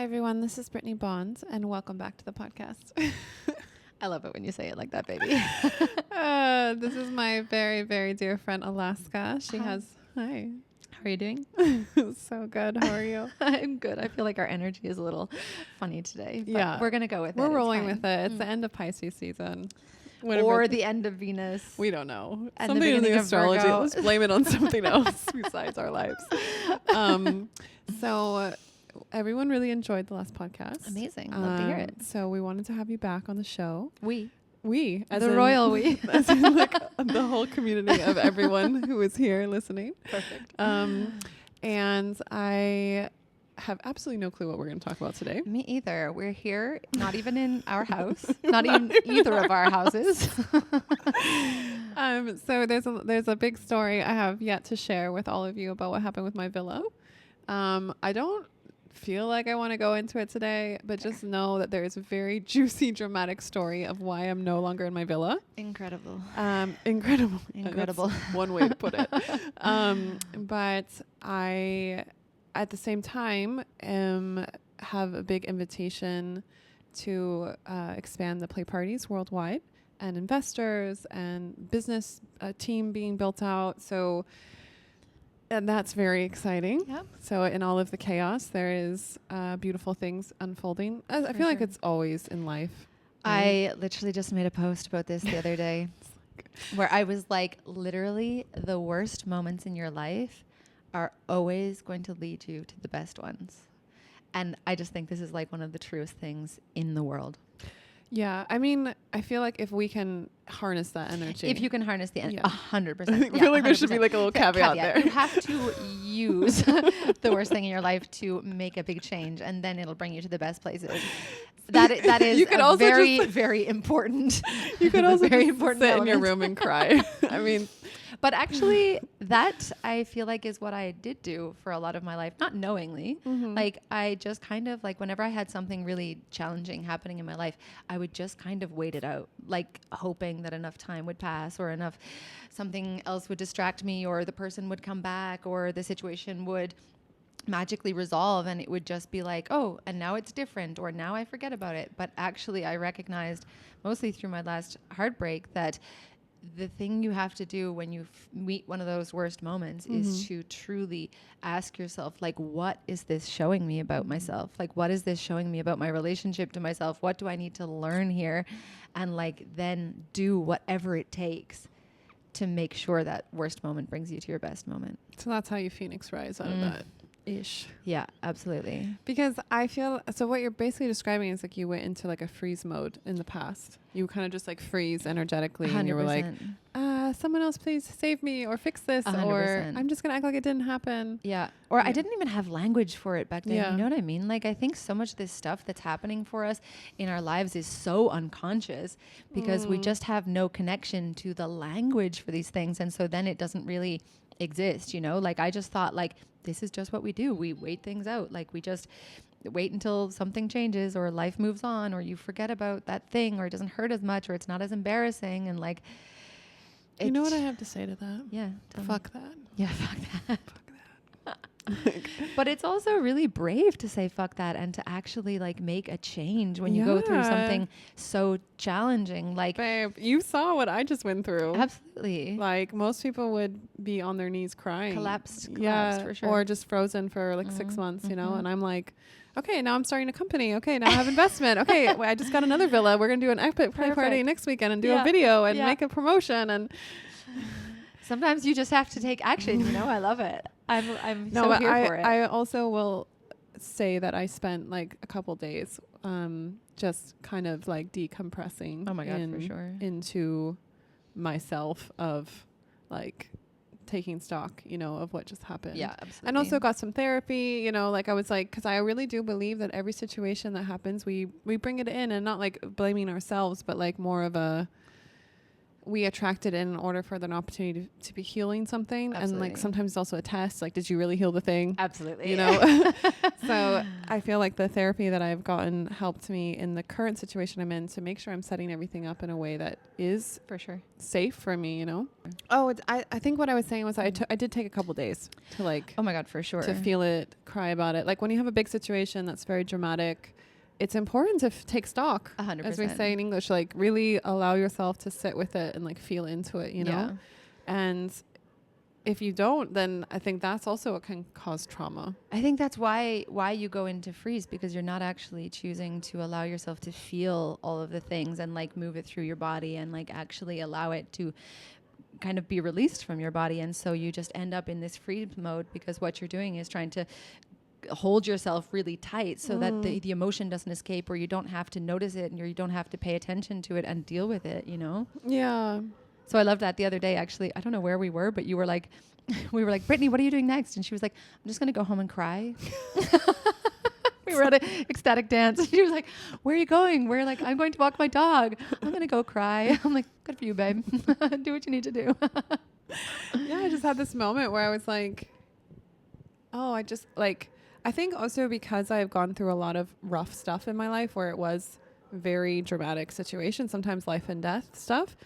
Hi, everyone. This is Brittnee Bonds, and welcome back to the podcast. I love it when you say it like that, baby. This is my very, very dear friend, Alaska. She has... Hi. How are you doing? So good. How are you? I'm good. I feel like our energy is a little funny today. But Yeah. we're going to go with it. We're rolling with it. It's the end of Pisces season. Whenever or the end of Venus. We don't know. And something the in the astrology. Virgo. Let's blame it on something else besides our lives. So everyone really enjoyed the last podcast. Amazing. Love to hear it. So we wanted to have you back on the show. We, as the in, royal we. as in like the whole community of everyone who is here listening. Perfect. And I have absolutely no clue what we're going to talk about today. Me either. We're here, not even in our house, not even either of our houses. So there's a big story I have yet to share with all of you about what happened with my villa. I don't feel like I want to go into it today, but just know that there is a very juicy, dramatic story of why I'm no longer in my villa. Incredible. Incredible. Incredible. That's one way to put it. But I, at the same time, have a big invitation to expand the play parties worldwide, and investors and business team being built out. And that's very exciting. Yep. So in all of the chaos, there is beautiful things unfolding. I feel like it's always in life. I literally just made a post about this the other day where I was like, literally the worst moments in your life are always going to lead you to the best ones. And I just think this is like one of the truest things in the world. Yeah, I mean, I feel like if we can harness that energy. If you can harness the 100%. I feel like there should be like a little caveat there. You have to use the worst thing in your life to make a big change, and then it'll bring you to the best places. That is you could also very, very important. You could also very just important sit element. in your room and cry. I mean... But actually, that I feel like is what I did do for a lot of my life, not knowingly. Mm-hmm. Like I just kind of like whenever I had something really challenging happening in my life, I would just kind of wait it out, like hoping that enough time would pass or enough something else would distract me or the person would come back or the situation would magically resolve and it would just be like, oh, and now it's different or now I forget about it. But actually I recognized mostly through my last heartbreak that the thing you have to do when you meet one of those worst moments is to truly ask yourself, like, what is this showing me about myself? Like, what is this showing me about my relationship to myself? What do I need to learn here? And like, then do whatever it takes to make sure that worst moment brings you to your best moment. So that's how you phoenix rise out of that ish. Yeah, absolutely. Because I feel, so what you're basically describing is like you went into like a freeze mode in the past. You kind of just like freeze energetically 100%. And you were like, someone else please save me or fix this 100%. Or I'm just going to act like it didn't happen. Yeah. Or I didn't even have language for it back then. Yeah. You know what I mean? Like I think so much of this stuff that's happening for us in our lives is so unconscious because we just have no connection to the language for these things. And so then it doesn't really exist, you know? Like I just thought like, this is just what we do. We wait things out. Like we just wait until something changes or life moves on or you forget about that thing or it doesn't hurt as much or it's not as embarrassing. And like, you know what I have to say to that? Yeah. Fuck that. Yeah, fuck that. Fuck that. But it's also really brave to say fuck that and to actually like make a change when you go through something so challenging. Like, babe, you saw what I just went through. Absolutely. Like most people would be on their knees crying. Collapsed for sure. Or just frozen for like 6 months, you know? And I'm like, okay, now I'm starting a company. Okay, now I have investment. Okay, I just got another villa. We're going to do an epic play party next weekend and do a video and make a promotion. And sometimes you just have to take action, you know? I love it. I'm so here for it. I also will say that I spent like a couple days just kind of like decompressing. Oh my God, for sure. Into myself of like taking stock, you know, of what just happened. Yeah, absolutely. And also got some therapy, you know, like I was like, because I really do believe that every situation that happens, we bring it in and not like blaming ourselves, but like more of a we attract it in order for an opportunity to be healing something. Absolutely. And like sometimes it's also a test, like, did you really heal the thing? Absolutely. You know? So I feel like the therapy that I've gotten helped me in the current situation I'm in to make sure I'm setting everything up in a way that is For sure. safe for me, you know? Oh, I think what I was saying was I did take a couple days to like, Oh my God, for sure. to feel it, cry about it. Like when you have a big situation that's very dramatic, it's important to take stock, 100%. as we say in English, like really allow yourself to sit with it and like feel into it, you know? Yeah. And if you don't, then I think that's also what can cause trauma. I think that's why you go into freeze, because you're not actually choosing to allow yourself to feel all of the things and like move it through your body and like actually allow it to kind of be released from your body. And so you just end up in this freeze mode because what you're doing is trying to hold yourself really tight so that the emotion doesn't escape, or you don't have to notice it and you don't have to pay attention to it and deal with it, you know? Yeah. So I loved that the other day, actually. I don't know where we were, but you were like, we were like, Brittnee, what are you doing next? And she was like, I'm just going to go home and cry. We were at an ecstatic dance. And she was like, where are you going? We're like, I'm going to walk my dog. I'm going to go cry. I'm like, good for you, babe. Do what you need to do. Yeah, I just had this moment where I was like, oh, I just like, I think also because I've gone through a lot of rough stuff in my life where it was very dramatic situations, sometimes life and death stuff.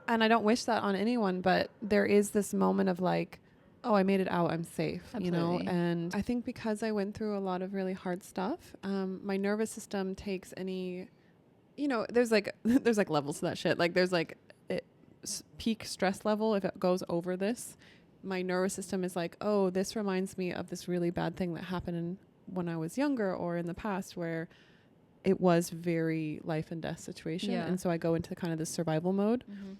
And I don't wish that on anyone, but there is this moment of like, oh, I made it out. I'm safe, Absolutely. you know? And I think because I went through a lot of really hard stuff, my nervous system takes any, you know, there's like levels to that shit. Like there's like peak stress level. If it goes over this, my nervous system is like, oh, this reminds me of this really bad thing that happened when I was younger or in the past where it was very life and death situation. Yeah. And so I go into kind of this survival mode. Mm-hmm.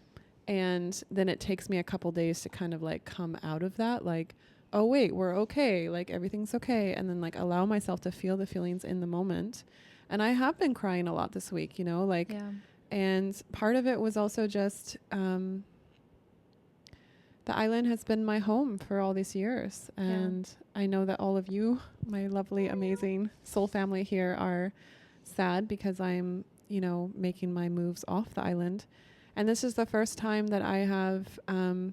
And then it takes me a couple days to kind of like come out of that. Like, oh, wait, we're okay. Like everything's okay. And then like allow myself to feel the feelings in the moment. And I have been crying a lot this week, you know, like, Yeah. And part of it was also just, the island has been my home for all these years. And I know that all of you, my lovely, amazing soul family here, are sad because I'm, you know, making my moves off the island. And this is the first time that I have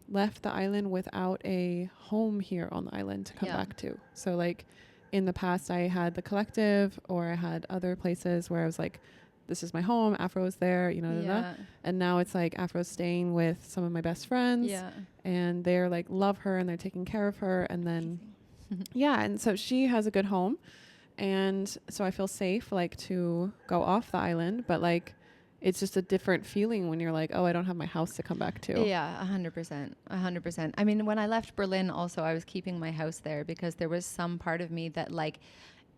left the island without a home here on the island to come back to. So like in the past, I had the collective or I had other places where I was like, this is my home, Afro's there, you know, and now it's like Afro's staying with some of my best friends and they're like, love her and they're taking care of her. And then, and so she has a good home. And so I feel safe, like, to go off the island, but like, it's just a different feeling when you're like, oh, I don't have my house to come back to. Yeah, 100%. 100%. I mean, when I left Berlin also, I was keeping my house there because there was some part of me that like,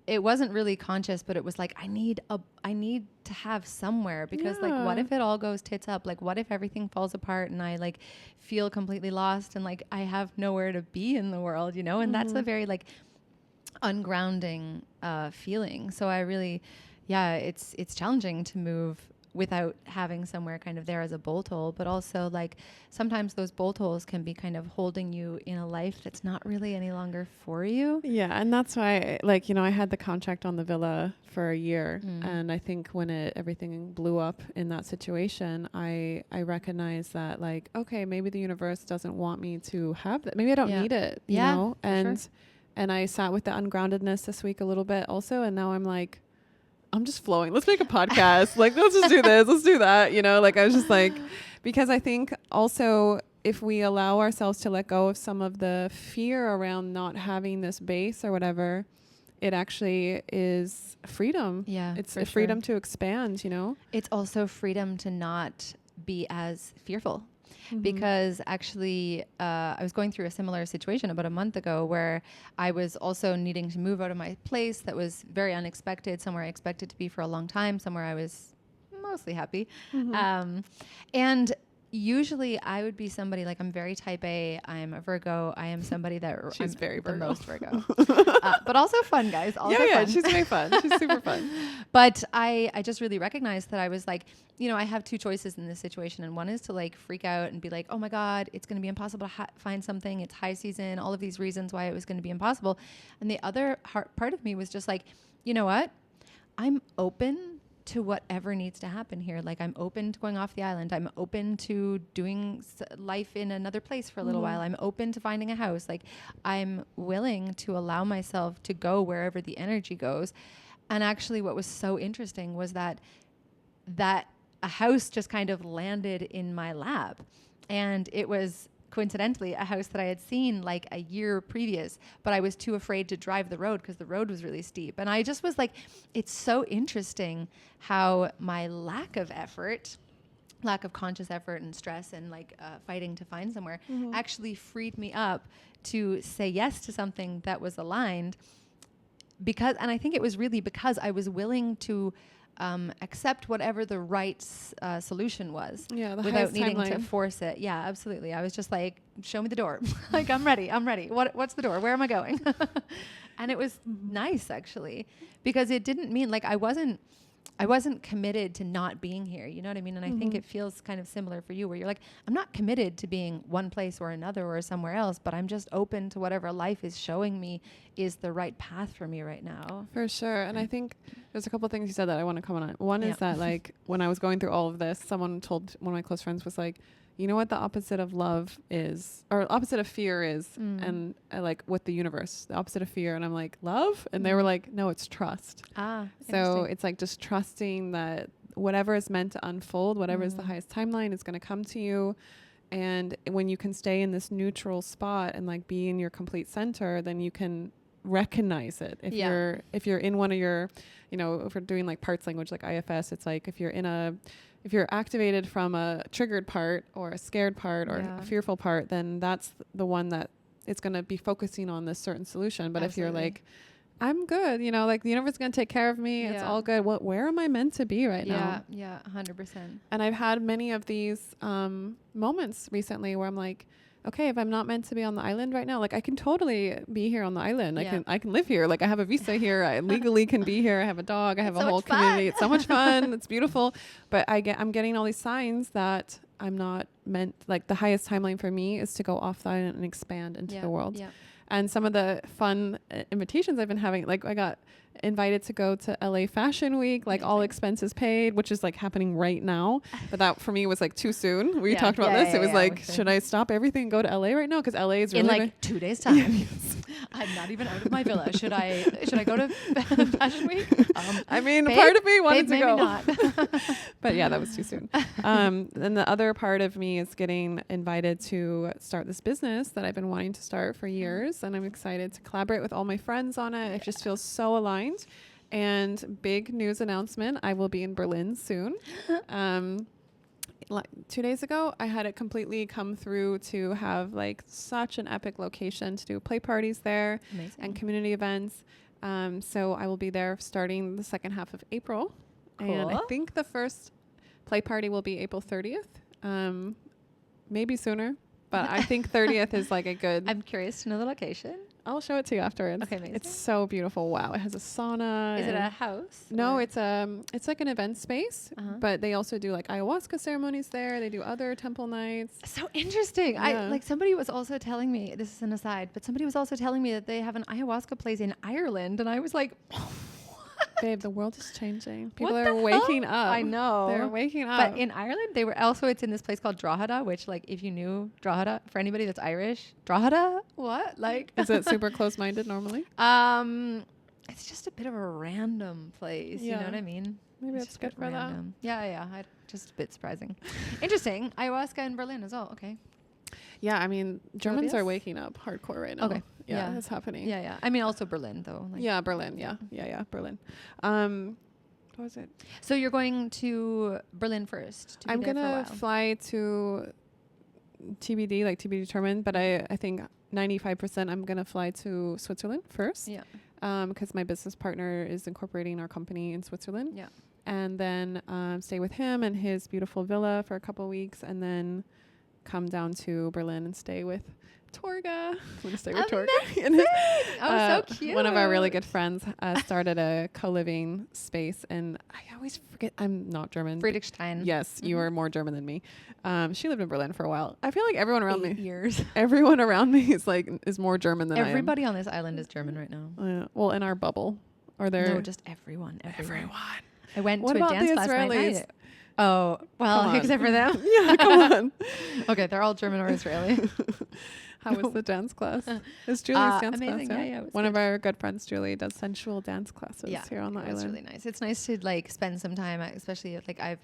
it wasn't really conscious, but it was like, I need to have somewhere because like, what if it all goes tits up? Like, what if everything falls apart and I like feel completely lost and like, I have nowhere to be in the world, you know? And that's a very like ungrounding feeling. So I really, it's challenging to move without having somewhere kind of there as a bolt hole, but also like sometimes those bolt holes can be kind of holding you in a life that's not really any longer for you. Yeah. And that's why, like, you know, I had the contract on the villa for a year. And I think when everything blew up in that situation, I recognized that like, okay, maybe the universe doesn't want me to have that. Maybe I don't need it, you know? And I sat with the ungroundedness this week a little bit also. And now I'm like, I'm just flowing. Let's make a podcast. Like, let's just do this. Let's do that. You know, like I was just like, because I think also if we allow ourselves to let go of some of the fear around not having this base or whatever, it actually is freedom. Yeah. It's a freedom to expand, you know? It's also freedom to not be as fearful. Because actually, I was going through a similar situation about a month ago where I was also needing to move out of my place that was very unexpected, somewhere I expected to be for a long time, somewhere I was mostly happy. And usually I would be somebody like, I'm very type A, I'm a Virgo, I am somebody that she's very Virgo. The most Virgo. But also fun, guys. Also fun. She's very fun. She's super fun. But I just really recognized that I was like, you know, I have two choices in this situation. And one is to like freak out and be like, oh my God, it's going to be impossible to find something. It's high season, all of these reasons why it was going to be impossible. And the other part of me was just like, you know what? I'm open to whatever needs to happen here. Like, I'm open to going off the island. I'm open to doing life in another place for a little while. I'm open to finding a house. Like, I'm willing to allow myself to go wherever the energy goes. And actually what was so interesting was that a house just kind of landed in my lap. And it was coincidentally a house that I had seen like a year previous, but I was too afraid to drive the road because the road was really steep. And I just was like, it's so interesting how my lack of conscious effort and stress and like fighting to find somewhere actually freed me up to say yes to something that was aligned, and I think it was really because I was willing to accept whatever the right solution was without needing to force it. Yeah, absolutely. I was just like, show me the door. Like, I'm ready. What's the door? Where am I going? And it was nice, actually, because it didn't mean like I wasn't committed to not being here. You know what I mean? And I think it feels kind of similar for you, where you're like, I'm not committed to being one place or another or somewhere else, but I'm just open to whatever life is showing me is the right path for me right now. For sure. And I think there's a couple of things you said that I want to comment on. One is that, like, when I was going through all of this, someone told one of my close friends was like, you know what the opposite of love is, or opposite of fear is, and like with the universe, the opposite of fear. And I'm like, love? And they were like, no, it's trust. So it's like just trusting that whatever is meant to unfold, whatever is the highest timeline, is going to come to you. And when you can stay in this neutral spot and like be in your complete center, then you can recognize it. If you're in one of your, you know, if we're doing like parts language, like IFS, it's like if you're activated from a triggered part or a scared part or a fearful part, then that's the one that it's going to be focusing on this certain solution. But if you're like, I'm good, you know, like the universe is going to take care of me. It's all good. Where am I meant to be right now? Yeah, 100%. And I've had many of these moments recently where I'm like, okay, if I'm not meant to be on the island right now, like I can totally be here on the island. I can live here. Like I have a visa here. I legally can be here. I have a dog. I have a whole community. It's so much fun. It's beautiful. But I'm getting all these signs that I'm not meant, like the highest timeline for me is to go off the island and expand into the world. Yeah. And some of the fun invitations I've been having, like I got invited to go to LA Fashion Week, like all expenses paid, which is like happening right now. But that for me was like too soon. We talked about this. It was like, should I stop everything and go to LA right now? Because LA is really in like 2 days time. I'm not even out of my villa. Should I go to Fashion Week? I mean, part of me wanted to go. Not. But yeah, that was too soon. Then the other part of me is getting invited to start this business that I've been wanting to start for years. And I'm excited to collaborate with all my friends on it. It just feels so aligned. And big news announcement, I will be in Berlin soon. 2 days ago, I had it completely come through to have like such an epic location to do play parties there. Amazing. And community events. So I will be there starting the second half of April. Cool. And I think the first play party will be April 30th. Maybe sooner, but I think 30th is like a good... I'm curious to know the location. I'll show it to you afterwards. Okay, amazing. It's so beautiful. Wow, it has a sauna. Is it a house? No, it's like an event space, but they also do like ayahuasca ceremonies there. They do other temple nights. So interesting. Yeah. Somebody was also telling me, this is an aside, but somebody was also telling me that they have an ayahuasca place in Ireland, and I was like, babe, the world is changing. People are waking up. I know. They're waking up. But in Ireland, they were also, it's in this place called Drogheda, which like, if you knew Drogheda, for anybody that's Irish, Drogheda, what? Like, is it super close-minded normally? It's just a bit of a random place. You know what I mean? Maybe it's good for random. Yeah. Just a bit surprising. Interesting. Ayahuasca in Berlin as well. Okay. Yeah, I mean, Germans are waking up hardcore right now. Okay. Yeah, that's happening. Yeah. I mean, also Berlin, though. Like Berlin. Yeah, Berlin. What was it? So you're going to Berlin first. I'm going to fly to TBD, like to be determined. But I think 95% I'm going to fly to Switzerland first. Yeah. Because my business partner is incorporating our company in Switzerland. Yeah. And then stay with him and his beautiful villa for a couple of weeks. And then come down to Berlin and stay with Torga. I'm going to stay with Torga. So cute. One of our really good friends started a co-living space, and I always forget, I'm not German. Friedrichstein. Yes, you are more German than me. She lived in Berlin for a while. I feel like everyone around 8 years. Everyone around me is more German than Everybody on this island is German right now. Well, in our bubble. Are there? No, just everyone. I went What to a about dance the class last Israelis? night. Oh, well, Come on. except for them. Yeah, come on. Okay, they're all German or Israeli. How was the dance class? It's Julie's dance amazing. class. Yeah, it was One of good. our good friends, Julie, does sensual dance classes here on the it was island. really nice. It's nice to like spend some time, especially if, like I'm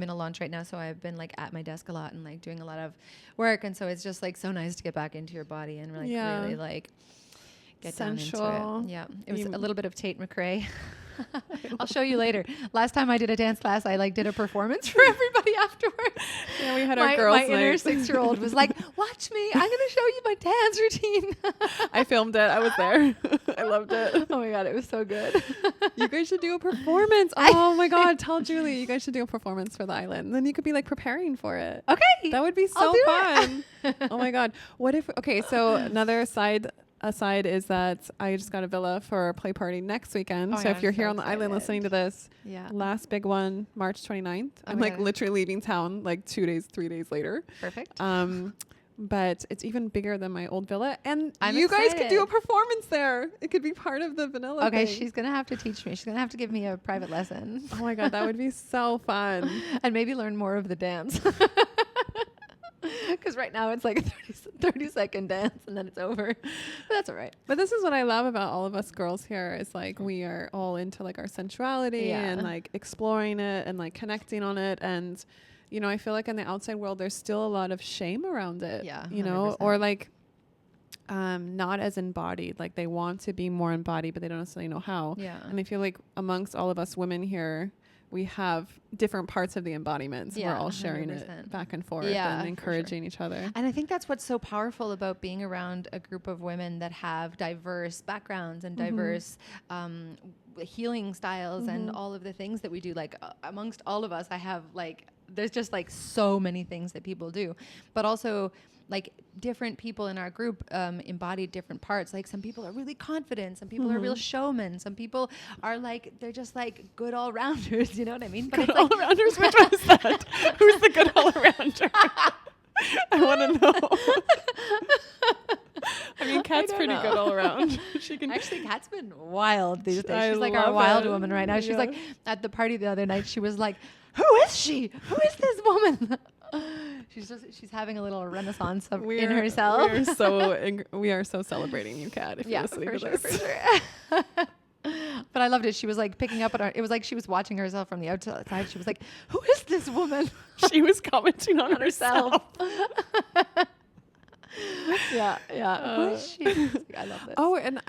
in a launch right now, so I've been like at my desk a lot and like doing a lot of work, and so it's just like so nice to get back into your body and like really like get sensual. down into it. Yeah, it was a little bit of Tate McRae. I'll show you later. Last time I did a dance class, I like did a performance for everybody afterwards. Yeah, we had our girls' My inner night. 6-year-old was like, "Watch me! I'm going to show you my dance routine." I filmed it. I was there. I loved it. Oh my god, it was so good. You guys should do a performance. Oh my god, tell Julie you guys should do a performance for the island. Then you could be like preparing for it. Okay, That would be I'll so do fun. it. Oh my god. What if so another aside is that I just got a villa for a play party next weekend. Oh my so God, if you're I'm here so on the island excited. listening to this, Yeah. last big one, March 29th. I'm my like God. literally leaving town like 3 days later. Perfect. But it's even bigger than my old villa, and I'm you guys could do a excited. performance there. It could be part of the vanilla. Okay, thing. she's gonna have to teach me. She's gonna have to give me a private lesson. Oh my god, that would be so fun. And maybe learn more of the dance. Because right now it's like a 30-second dance and then it's over. But that's all right. But this is what I love about all of us girls here is like we are all into like our sensuality and like exploring it and like connecting on it. And, you know, I feel like in the outside world, there's still a lot of shame around it, Yeah, you know, 100%. or like not as embodied. Like they want to be more embodied, but they don't necessarily know how. Yeah. And I feel like amongst all of us women here, we have different parts of the embodiments. Yeah, We're all sharing 100%. it back and forth Yeah, and for encouraging each other. And I think that's what's so powerful about being around a group of women that have diverse backgrounds and diverse healing styles and all of the things that we do. Like amongst all of us, I have like, there's just like so many things that people do, but also like different people in our group embody different parts. Like some people are really confident, some people are real showmen, some people are like, they're just like good all rounders, you know what I mean? But Good it's like, all rounders? Which one is that? Who's the good all rounder? I want to know. I mean, Kat's don't pretty know. good all around. She can actually, Kat's been wild these days. I She's like our love wild it. woman right now. She's Yeah. like at the party the other night. She was like, "Who is she? Who is this woman?" She's having a little renaissance of in herself. We are so celebrating you, Kat. If you're listening to this. for sure. But I loved it. She was like picking up on it was like she was watching herself from the outside. She was like, "Who is this woman?" She was commenting on herself. Yeah. Who is she? I love this. Oh, and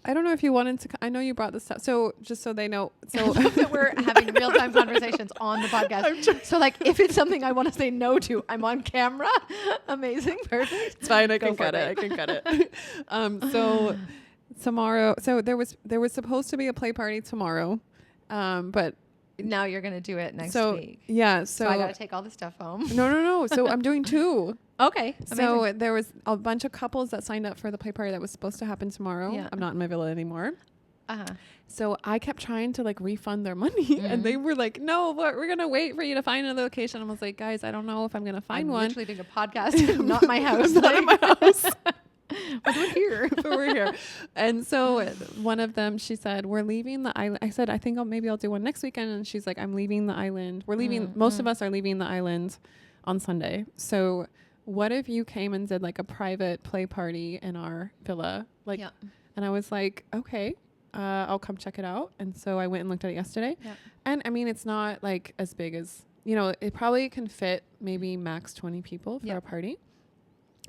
I don't know if you wanted to. I know you brought this up. So just so they know, so that we're having real-time conversations on the podcast. So like if it's something I want to say no to, I'm on camera. Amazing. Perfect. it's fine. I Go can for cut it. it. I can cut it. So tomorrow. So there was supposed to be a play party tomorrow, but Now you're going to do it next week. Yeah. So I got to take all the stuff home. No. So I'm doing 2. Okay. So Amazing. there was a bunch of couples that signed up for the play party that was supposed to happen tomorrow. Yeah. I'm not in my villa anymore. Uh-huh. So I kept trying to like refund their money and they were like, no, we're going to wait for you to find another location. I was like, guys, I don't know if I'm going to find I'm one. literally doing a podcast, not my house. Not in my house. But we're here. But we're here. And so one of them, she said, we're leaving the island. I said, I think maybe I'll do one next weekend. And she's like, I'm leaving the island. We're leaving. Most of us are leaving the island on Sunday. So what if you came and did like a private play party in our villa? Like, Yeah. and I was like, okay, I'll come check it out. And so I went and looked at it yesterday. Yeah. And I mean, it's not like as big as, you know, it probably can fit maybe max 20 people for a party.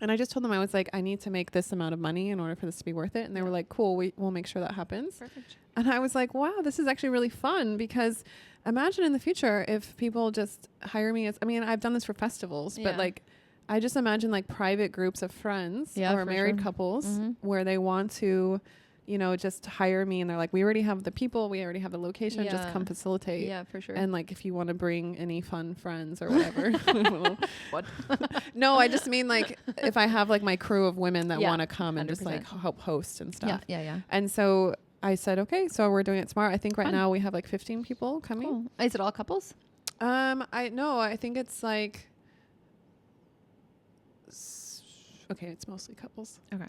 And I just told them, I was like, I need to make this amount of money in order for this to be worth it. And they were like, cool, we'll make sure that happens. Perfect. And I was like, wow, this is actually really fun because imagine in the future if people just hire me as, I mean, I've done this for festivals, but like, I just imagine like private groups of friends or married couples where they want to, you know, just hire me and they're like, we already have the people, we already have the location, just come facilitate. Yeah, for sure. And like, if you want to bring any fun friends or whatever. What? No, I just mean like if I have like my crew of women that want to come and 100%. just like help host and stuff. Yeah. And so I said, okay, so we're doing it tomorrow. I think right now we have like 15 people coming. Cool. Is it all couples? I think it's like, okay, it's mostly couples. Okay.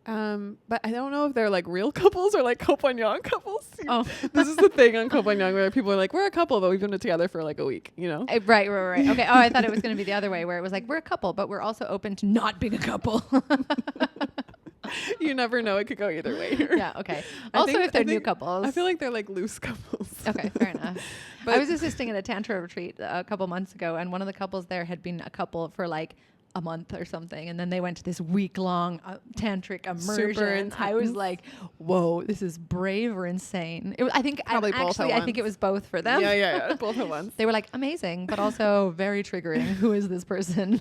But I don't know if they're like real couples or like compagnon couples. Oh, This is the thing on compagnon where people are like, we're a couple, but we've been together for like a week, you know? right. Okay. Oh, I thought it was going to be the other way where it was like, we're a couple, but we're also open to not being a couple. You never know. It could go either way here. Yeah. Okay. Also, if they're new couples. I feel like they're like loose couples. Okay, fair enough. But I was assisting at a tantra retreat a couple months ago, and one of the couples there had been a couple for like a month or something, and then they went to this week-long tantric immersion. I was like, "Whoa, this is brave or insane." I think probably both at once. I think it was both for them. Yeah, both at once. They were like amazing, but also very triggering. Who is this person?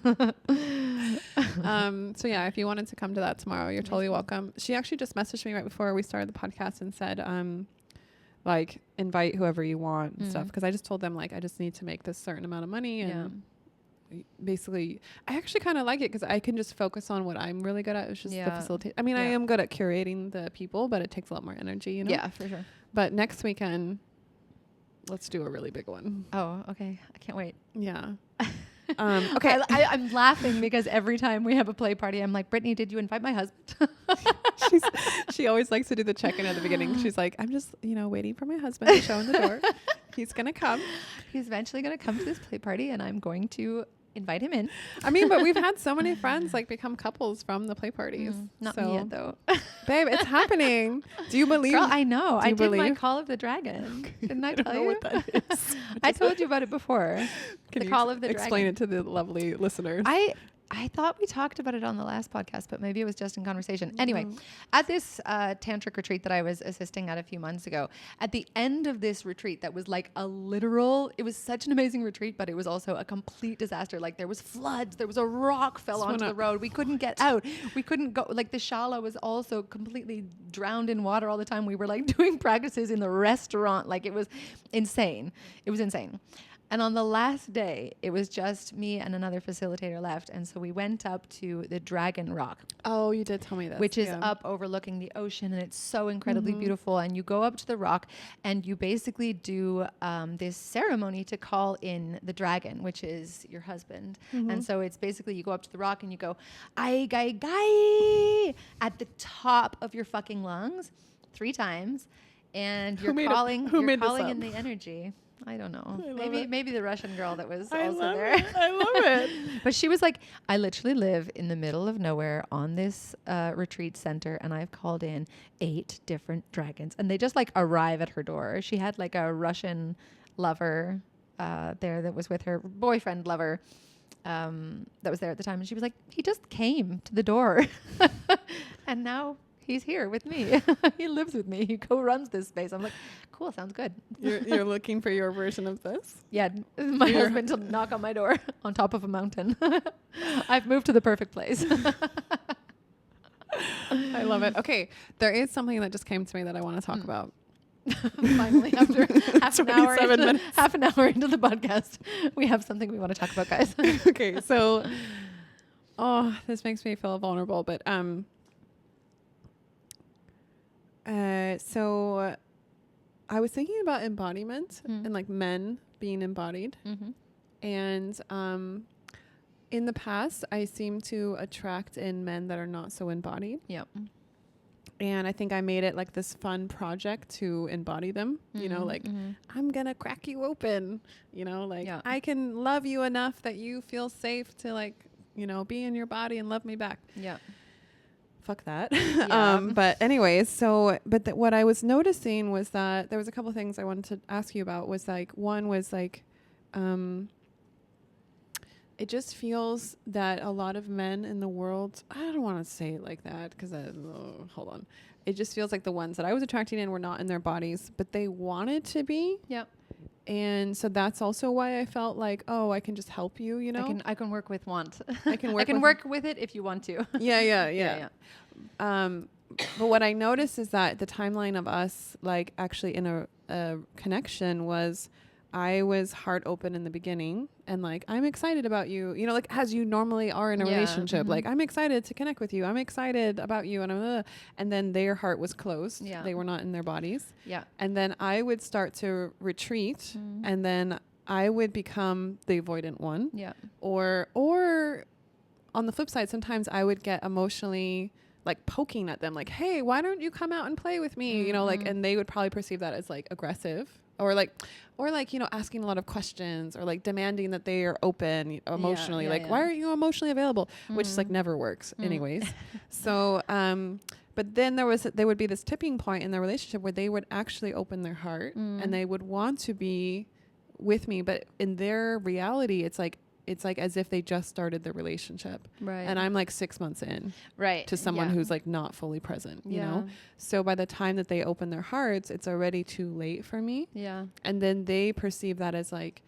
So yeah, if you wanted to come to that tomorrow, you're totally welcome. She actually just messaged me right before we started the podcast and said, like, invite whoever you want and stuff, because I just told them like I just need to make this certain amount of money and. Basically, I actually kind of like it because I can just focus on what I'm really good at. It's just the facilitate. I mean, I am good at curating the people, but it takes a lot more energy, you know? Yeah, for sure. But next weekend, let's do a really big one. Oh, okay. I can't wait. Yeah. Okay. I'm laughing because every time we have a play party, I'm like, Brittnee, did you invite my husband? She always likes to do the check-in at the beginning. She's like, I'm just, waiting for my husband to show in the door. He's going to come. He's eventually going to come to this play party and I'm going to invite him in. I mean, but we've had so many friends like become couples from the play parties. Not me yet though. Babe, it's happening. Do you believe? Girl, I know. I did my believe? Call of the Dragon. Didn't I tell don't know you? what that is. I told you about it before. Can the Call of the explain Dragon. it to the lovely listeners? I thought we talked about it on the last podcast, but maybe it was just in conversation. Anyway, at this tantric retreat that I was assisting at a few months ago, at the end of this retreat that was like it was such an amazing retreat, but it was also a complete disaster. Like there was floods, there was a rock fell onto the road. We couldn't get out. We couldn't go. Like the shala was also completely drowned in water all the time. We were like doing practices in the restaurant. Like it was insane. It was insane. And on the last day, it was just me and another facilitator left. And so we went up to the Dragon Rock. Oh, you did tell me this. Which is up overlooking the ocean. And it's so incredibly beautiful. And you go up to the rock and you basically do this ceremony to call in the dragon, which is your husband. And so it's basically you go up to the rock and you go, "Ai, gai, gai," at the top of your fucking lungs 3 times. And you're calling in the energy. I don't know. Maybe the Russian girl that was also there. I love it. But she was like, I literally live in the middle of nowhere on this retreat center, and I've called in 8 different dragons, and they just like arrive at her door. She had like a Russian lover there that was with her boyfriend lover that was there at the time, and she was like, he just came to the door, and now he's here with me. He lives with me. He co-runs this space. I'm like, cool, sounds good. You're looking for your version of this? Yeah, my husband to knock on my door on top of a mountain. I've moved to the perfect place. I love it. Okay, there is something that just came to me that I want to talk about. Finally, after half an hour into the podcast, we have something we want to talk about, guys. Okay, so, this makes me feel vulnerable, but so I was thinking about embodiment and like men being embodied. And in the past, I seem to attract in men that are not so embodied. Yep. And I think I made it like this fun project to embody them, you know, like I'm going to crack you open, you know, like I can love you enough that you feel safe to like, you know, be in your body and love me back. Yeah. Fuck that. But anyways, but what I was noticing was that there was a couple of things I wanted to ask you about was like, one was like, it just feels that a lot of men in the world, I don't want to say it like that because hold on. It just feels like the ones that I was attracting in were not in their bodies, but they wanted to be. Yep. And so that's also why I felt like, oh, I can just help you, you know? I can work with want. I can work with it if you want to. Yeah. But what I noticed is that the timeline of us, like actually in a connection was I was heart open in the beginning and like, I'm excited about you, you know, like as you normally are in a relationship, like I'm excited to connect with you. I'm excited about you. And then their heart was closed. Yeah. They were not in their bodies. Yeah. And then I would start to retreat and then I would become the avoidant one. Yeah. Or on the flip side, sometimes I would get emotionally like poking at them, like, hey, why don't you come out and play with me? You know, like, and they would probably perceive that as like aggressive, or like, you know, asking a lot of questions, or like demanding that they are open emotionally. Why aren't you emotionally available? Which is like never works anyways. So, but then there would be this tipping point in the relationship where they would actually open their heart and they would want to be with me. But in their reality, it's like as if they just started the relationship. Right. And I'm like 6 months in. Right. To someone who's like not fully present, you know? So by the time that they open their hearts, it's already too late for me. Yeah. And then they perceive that as like,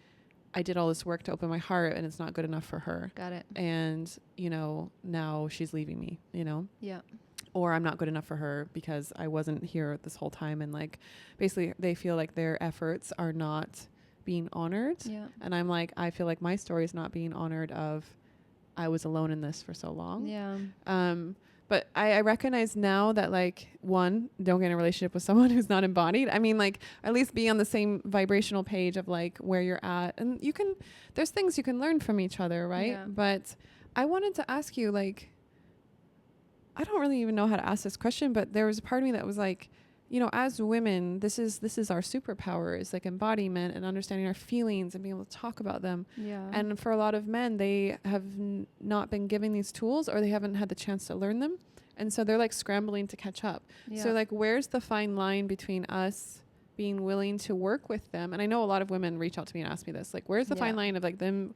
I did all this work to open my heart and it's not good enough for her. Got it. And, you know, now she's leaving me, you know? Yeah. Or I'm not good enough for her because I wasn't here this whole time. And like, basically they feel like their efforts are not being honored. Yeah. And I'm like, I feel like my story is not being honored of I was alone in this for so long. Yeah. But I recognize now that like, one, don't get in a relationship with someone who's not embodied. I mean, like, at least be on the same vibrational page of like where you're at. And there's things you can learn from each other, right? Yeah. But I wanted to ask you, like, I don't really even know how to ask this question, but there was a part of me that was like, you know, as women, this is our superpower, is like embodiment and understanding our feelings and being able to talk about them. Yeah. And for a lot of men, they have not been given these tools, or they haven't had the chance to learn them. And so they're like scrambling to catch up. Yeah. So like, where's the fine line between us being willing to work with them? And I know a lot of women reach out to me and ask me this, like, where's the fine line of like them,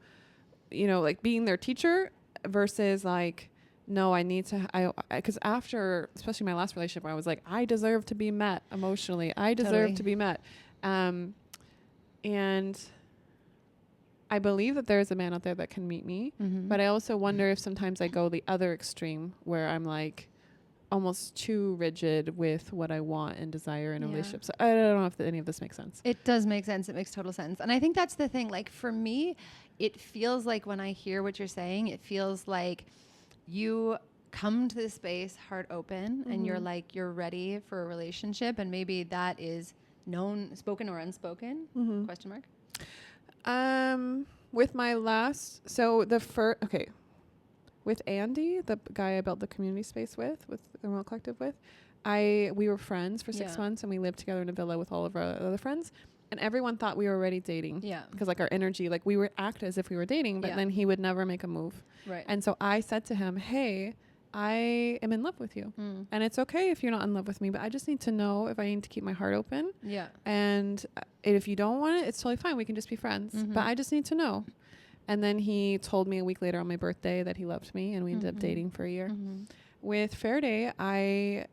you know, like being their teacher versus like, no, I need to, because after, especially my last relationship, I was like, I deserve to be met emotionally. I deserve to be met. And I believe that there is a man out there that can meet me, but I also wonder if sometimes I go the other extreme where I'm like almost too rigid with what I want and desire in a relationship. So I don't know if any of this makes sense. It does make sense. It makes total sense. And I think that's the thing. Like for me, it feels like when I hear what you're saying, it feels like you come to this space heart open and you're like, you're ready for a relationship. And maybe that is known, spoken or unspoken, question mark. With my last, with Andy, the guy I built the community space with the Remote Collective with, we were friends for 6 months and we lived together in a villa with all of our other friends. And everyone thought we were already dating. Yeah. Because like our energy, like we would act as if we were dating, but then he would never make a move. Right. And so I said to him, hey, I am in love with you. And it's okay if you're not in love with me, but I just need to know if I need to keep my heart open. Yeah. And if you don't want it, it's totally fine. We can just be friends. But I just need to know. And then he told me a week later on my birthday that he loved me, and we ended up dating for a year. With Faraday, I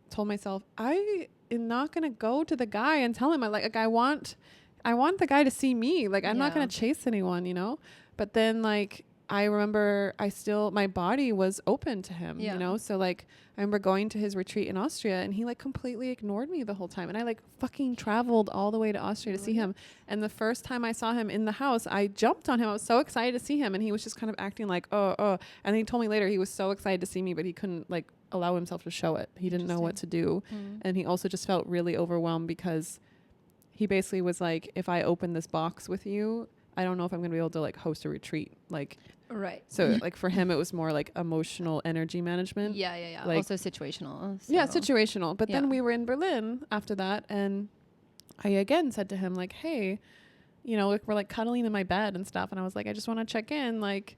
told myself, I am not going to go to the guy and tell him I want the guy to see me. Like, I'm not going to chase anyone, you know? But then like, I remember my body was open to him, you know? So like, I remember going to his retreat in Austria and he like completely ignored me the whole time. And I like fucking traveled all the way to Austria to see him. And the first time I saw him in the house, I jumped on him. I was so excited to see him. And he was just kind of acting like, oh. And he told me later he was so excited to see me, but he couldn't like allow himself to show it. He didn't know what to do. And he also just felt really overwhelmed because he basically was like, if I open this box with you, I don't know if I'm going to be able to like host a retreat. Like, right. So like for him, it was more like emotional energy management. Yeah. Like, also situational. So. Yeah, situational. But then we were in Berlin after that. And I again said to him like, hey, you know, like, we're like cuddling in my bed and stuff. And I was like, I just want to check in. Like,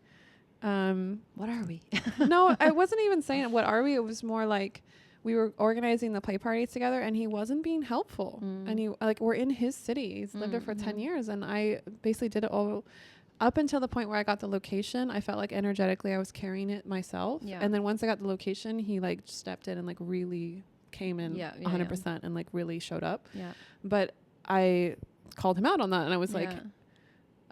what are we? No, I wasn't even saying what are we. It was more like we were organizing the play parties together and he wasn't being helpful. And he like, we're in his city. He's lived there for 10 years. And I basically did it all up until the point where I got the location. I felt like energetically I was carrying it myself. Yeah. And then once I got the location, he like stepped in and like really came in 100% and like really showed up. Yeah. But I called him out on that and I was like,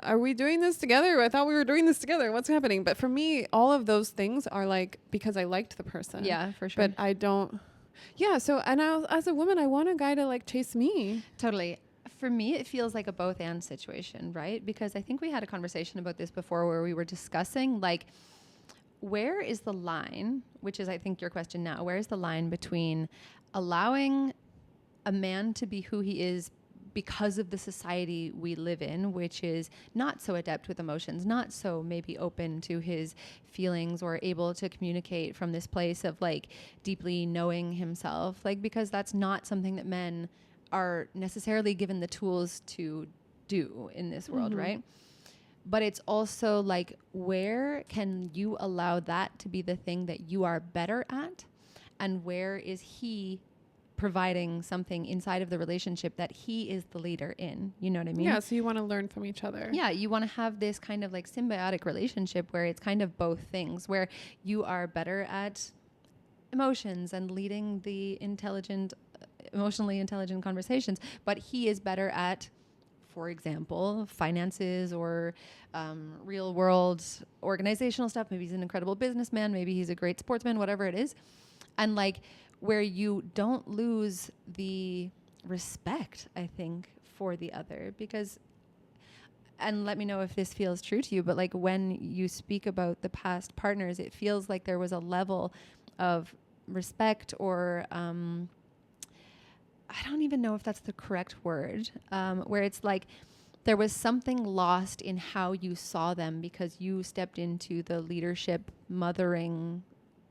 are we doing this together? I thought we were doing this together. What's happening? But for me, all of those things are like, because I liked the person. Yeah, for sure. But I don't. Yeah. So, and as a woman, I want a guy to like chase me. Totally. For me, it feels like a both and situation, right? Because I think we had a conversation about this before where we were discussing like, where is the line, which is, I think, your question now, where is the line between allowing a man to be who he is because of the society we live in, which is not so adept with emotions, not so maybe open to his feelings or able to communicate from this place of like deeply knowing himself, like, because that's not something that men are necessarily given the tools to do in this world, right? But it's also like, where can you allow that to be the thing that you are better at? And where is he providing something inside of the relationship that he is the leader in? You know what I mean? Yeah, so you want to learn from each other. Yeah, you want to have this kind of like symbiotic relationship where it's kind of both things, where you are better at emotions and leading the emotionally intelligent conversations, but he is better at, for example, finances or real world organizational stuff. Maybe he's an incredible businessman. Maybe he's a great sportsman, whatever it is. And like, where you don't lose the respect, I think, for the other. Because, and let me know if this feels true to you, but like when you speak about the past partners, it feels like there was a level of respect or I don't even know if that's the correct word, where it's like there was something lost in how you saw them because you stepped into the leadership, mothering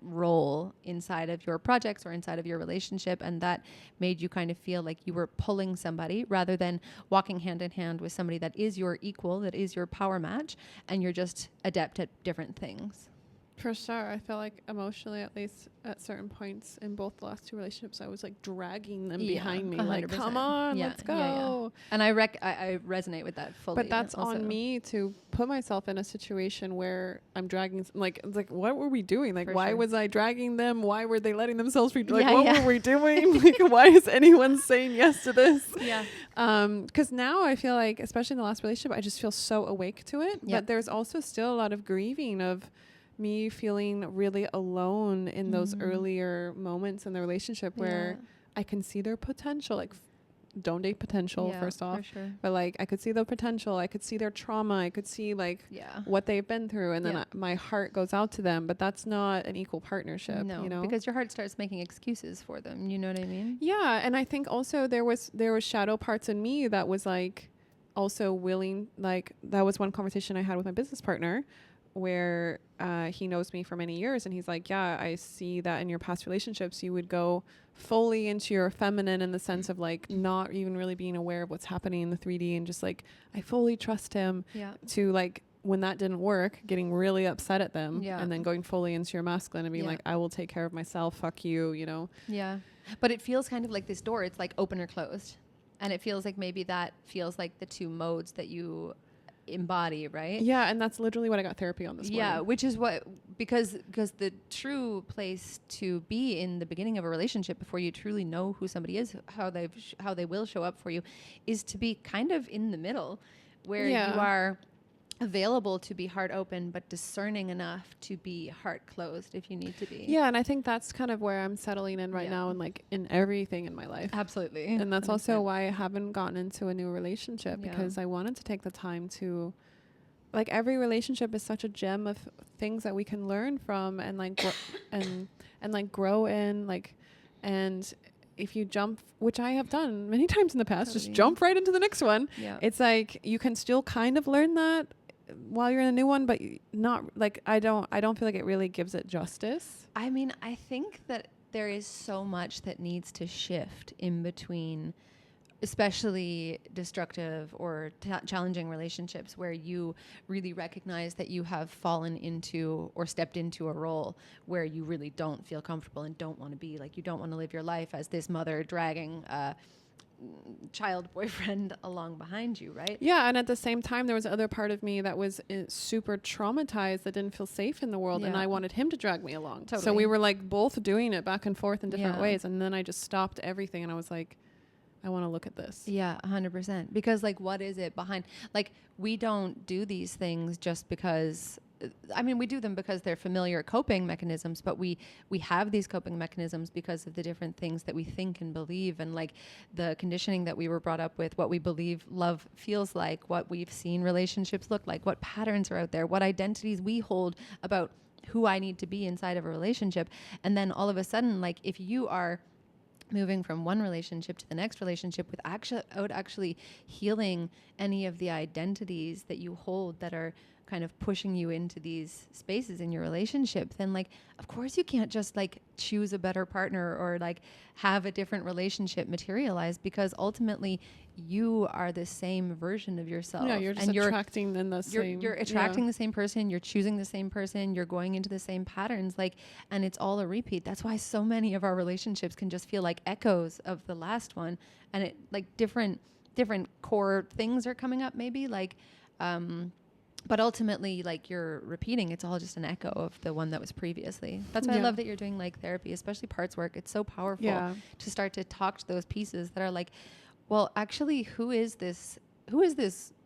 role inside of your projects or inside of your relationship, and that made you kind of feel like you were pulling somebody rather than walking hand in hand with somebody that is your equal, that is your power match, and you're just adept at different things. For sure. I feel like emotionally, at least at certain points in both the last two relationships, I was like dragging them behind me. 100%. Like, come on, let's go. And I resonate with that fully. But that's also on me to put myself in a situation where I'm dragging, like, it's like, what were we doing? Like, why was I dragging them? Why were they letting themselves be, like, what were we doing? Like, why is anyone saying yes to this? Yeah. Because now I feel like, especially in the last relationship, I just feel so awake to it. But there's also still a lot of grieving of me feeling really alone in those earlier moments in the relationship where I can see their potential, like don't date potential first off, but like I could see the potential, I could see their trauma, I could see like what they've been through, and then my heart goes out to them, but that's not an equal partnership. No, you know, because your heart starts making excuses for them. You know what I mean? Yeah. And I think also there was shadow parts in me that was like also willing, like that was one conversation I had with my business partner where he knows me for many years, and he's like, yeah, I see that in your past relationships you would go fully into your feminine in the sense of like not even really being aware of what's happening in the 3D, and just like I fully trust him, to like when that didn't work getting really upset at them, and then going fully into your masculine and being like, I will take care of myself, fuck you, you know. But it feels kind of like this door, it's like open or closed, and it feels like maybe that feels like the two modes that you embody, right? And that's literally what I got therapy on this morning. Which is what, because the true place to be in the beginning of a relationship before you truly know who somebody is, how they will show up for you, is to be kind of in the middle, where you are available to be heart open but discerning enough to be heart closed if you need to be. And I think that's kind of where I'm settling in right now, and like in everything in my life. Absolutely. And that's 100%. Also why I haven't gotten into a new relationship, because I wanted to take the time to, like, every relationship is such a gem of things that we can learn from and like and like grow in, like, and if you jump, which I have done many times in the past, just jump right into the next one. It's like you can still kind of learn that while you're in a new one, but not like, I don't feel like it really gives it justice. I mean, I think that there is so much that needs to shift in between, especially destructive or challenging relationships, where you really recognize that you have fallen into or stepped into a role where you really don't feel comfortable and don't want to be. Like, you don't want to live your life as this mother dragging child boyfriend along behind you, right? And at the same time there was another part of me that was super traumatized, that didn't feel safe in the world, and I wanted him to drag me along. So we were like both doing it back and forth in different ways, and then I just stopped everything and I was like, I want to look at this. 100%. Because like, what is it behind, like, we don't do these things just because, I mean, we do them because they're familiar coping mechanisms, but we have these coping mechanisms because of the different things that we think and believe, and like the conditioning that we were brought up with, what we believe love feels like, what we've seen relationships look like, what patterns are out there, what identities we hold about who I need to be inside of a relationship. And then all of a sudden, like, if you are moving from one relationship to the next relationship without actually healing any of the identities that you hold that are kind of pushing you into these spaces in your relationship, then like, of course you can't just like choose a better partner or like have a different relationship materialize, because ultimately you are the same version of yourself. Yeah, you're just attracting you're attracting the same person, you're choosing the same person, you're going into the same patterns, like, and it's all a repeat. That's why so many of our relationships can just feel like echoes of the last one, and it like different core things are coming up maybe, like but ultimately, like, you're repeating. It's all just an echo of the one that was previously. That's why I love that you're doing like therapy, especially parts work. It's so powerful to start to talk to those pieces that are like, well, actually, who is this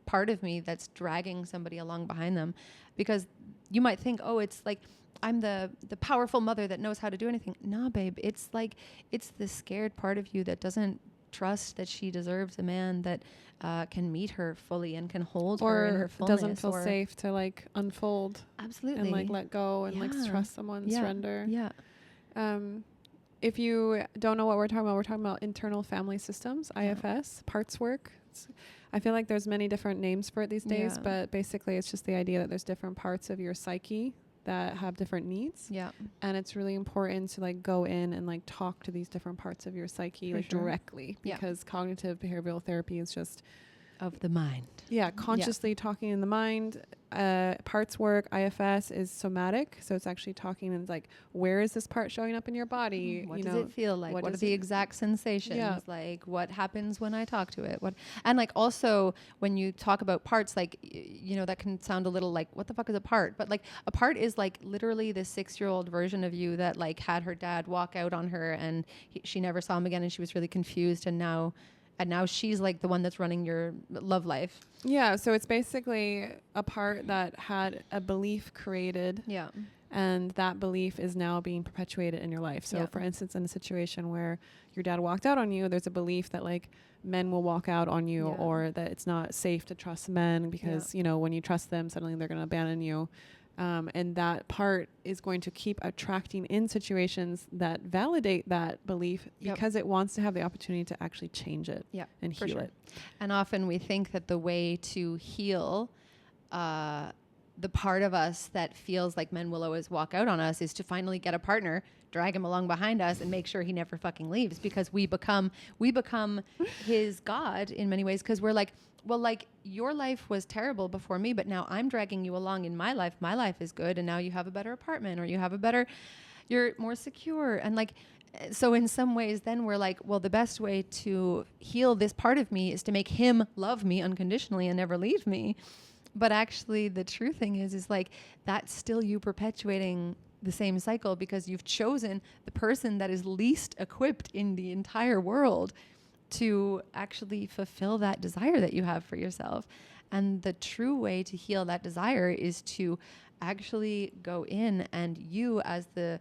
part of me that's dragging somebody along behind them? Because you might think, oh, it's like, I'm the powerful mother that knows how to do anything. Nah, babe. It's like, it's the scared part of you that doesn't trust that she deserves a man that can meet her fully and can hold her in her fullness. Doesn't feel safe to like unfold. Absolutely. And like let go and like trust someone, surrender. Yeah. If you don't know what we're talking about internal family systems, IFS, parts work. I feel like there's many different names for it these days, but basically it's just the idea that there's different parts of your psyche that have different needs. Yeah. And it's really important to like go in and like talk to these different parts of your psyche directly, because cognitive behavioral therapy is just of the mind. Yeah. Consciously talking in the mind. Parts work, IFS, is somatic. So it's actually talking and like, where is this part showing up in your body? What does it feel like? What are the exact sensations? Yeah. Like, what happens when I talk to it? And like, also when you talk about parts, like, you know, that can sound a little like, what the fuck is a part? But like, a part is like literally the 6-year-old version of you that like had her dad walk out on her and she never saw him again and she was really confused, and now she's like the one that's running your love life. Yeah. So it's basically a part that had a belief created. Yeah. And that belief is now being perpetuated in your life. So for instance, in a situation where your dad walked out on you, there's a belief that like men will walk out on you, or that it's not safe to trust men because, you know, when you trust them, suddenly they're going to abandon you. And that part is going to keep attracting in situations that validate that belief because it wants to have the opportunity to actually change it and heal it. And often we think that the way to heal the part of us that feels like men will always walk out on us is to finally get a partner, drag him along behind us, and make sure he never fucking leaves, because we become his God in many ways, because we're like, well, like, your life was terrible before me, but now I'm dragging you along in my life. My life is good, and now you have a better apartment, or you're more secure. And like, so in some ways then we're like, well, the best way to heal this part of me is to make him love me unconditionally and never leave me. But actually the true thing is like, that's still you perpetuating the same cycle, because you've chosen the person that is least equipped in the entire world to actually fulfill that desire that you have for yourself. And the true way to heal that desire is to actually go in, and you as the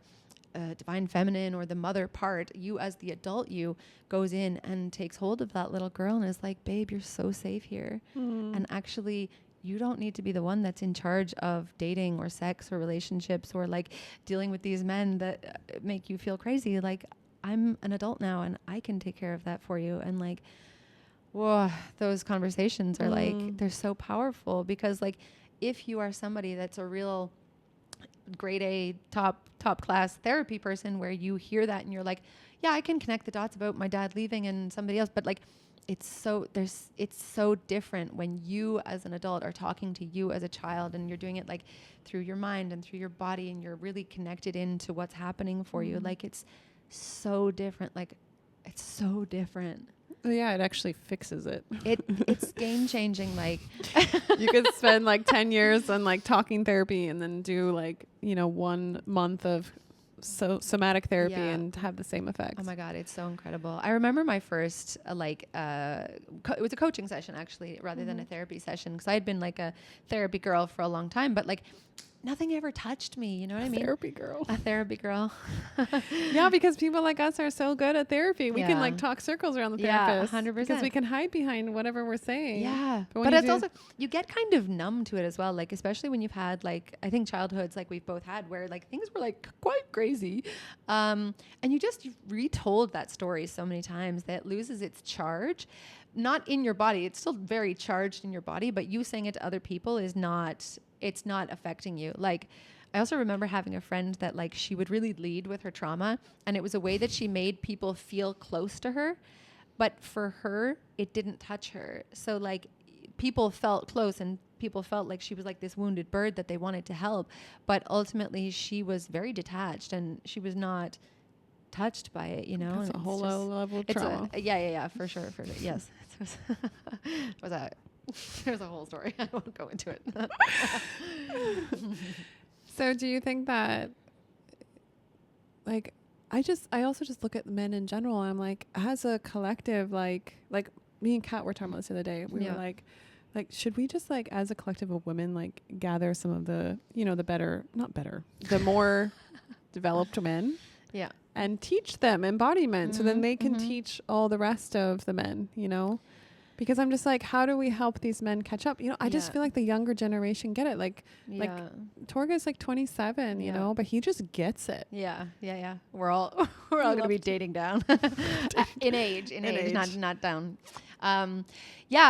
divine feminine or the mother part, you as the adult you, goes in and takes hold of that little girl and is like, babe, you're so safe here. And actually, you don't need to be the one that's in charge of dating or sex or relationships or like dealing with these men that make you feel crazy. Like, I'm an adult now and I can take care of that for you. And like, whoa, those conversations are like, they're so powerful, because like, if you are somebody that's a real grade A top class therapy person, where you hear that and you're like, yeah, I can connect the dots about my dad leaving and somebody else, but like, it's so different when you as an adult are talking to you as a child, and you're doing it like through your mind and through your body, and you're really connected into what's happening for you. Like, it's so different. Like, it's so different. Yeah, it actually fixes it. It's game changing. Like, you could spend like 10 years on like talking therapy and then do like, you know, 1 month of somatic therapy and have the same effect. Oh my God, it's so incredible. I remember my first it was a coaching session actually, rather than a therapy session, because I had been like a therapy girl for a long time, but like nothing ever touched me. You know what I mean? Therapy girl. A therapy girl. Yeah, because people like us are so good at therapy. We can like talk circles around the therapist. 100%. Because we can hide behind whatever we're saying. Yeah. But It's also, you get kind of numb to it as well. Like, especially when you've had like, I think childhoods like we've both had where like things were like quite crazy. And you've retold that story so many times that it loses its charge. Not in your body. It's still very charged in your body, but you saying it to other people it's not affecting you. Like, I also remember having a friend that like she would really lead with her trauma, and it was a way that she made people feel close to her, but for her, it didn't touch her. So like people felt close and people felt like she was like this wounded bird that they wanted to help, but ultimately she was very detached and she was not touched by it, you know. That's a whole level of trauma. Yeah, for sure. Yes. There's a whole story. I won't go into it. So do you think that, like, I also just look at men in general and I'm like, as a collective, like me and Kat were talking about this the other day. We were like, should we just like, as a collective of women, like gather some of the, you know, the more developed men. Yeah. And teach them embodiment so then they can teach all the rest of the men, you know? Because I'm just like, how do we help these men catch up? You know, I just feel like the younger generation get it. Like Torga's like 27, you know, but he just gets it. Yeah. We're all going to be dating down in age, not down. I